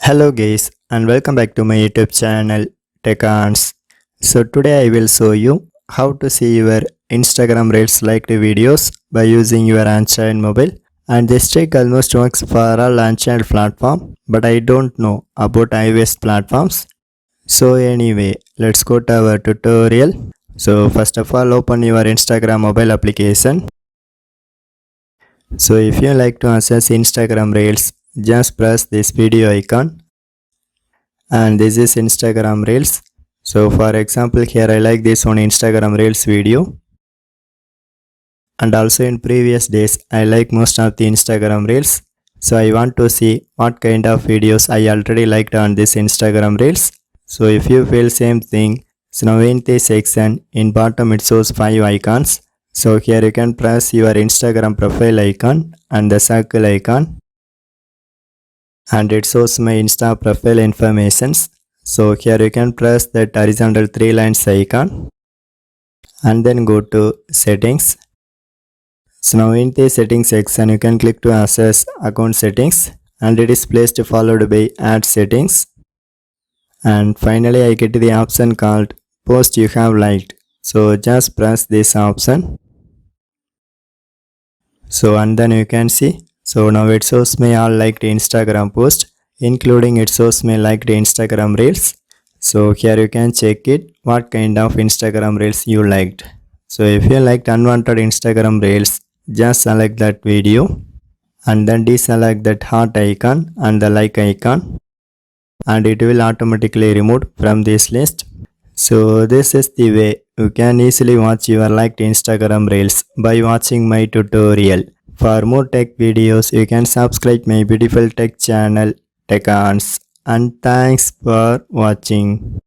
Hello guys and welcome back to my YouTube channel TechArts. So today I will show you how to see your Instagram Reels liked videos by using your Android mobile, and this trick almost works for all Android platform, but I don't know about iOS platforms. So anyway, let's go to our tutorial. So first of all, open your Instagram mobile application. So if you like to access Instagram Reels, just press this video icon, and this is Instagram Reels. So for example, here I like this one Instagram Reels video, and also in previous days I like most of the Instagram Reels. So I want to see what kind of videos I already liked on this Instagram Reels. So if you feel same thing, so now in this section in bottom it shows 5 icons. So here you can press your Instagram profile icon and the circle icon, and it shows my Insta profile informations. So here you can press that horizontal 3 lines icon and then go to settings. So now in the settings section you can click to access account settings, and it is placed followed by add settings, and finally I get the option called post you have liked. So just press this option. So and then you can see, so now it shows me all liked Instagram post, including it shows me liked Instagram Reels. So here you can check it what kind of Instagram Reels you liked. So if you liked unwanted Instagram Reels, just select that video and then deselect that heart icon and the like icon, and it will automatically remove from this list. So this is the way you can easily watch your liked Instagram Reels by watching my tutorial. For more tech videos, you can subscribe my beautiful tech channel TechArts, and thanks for watching.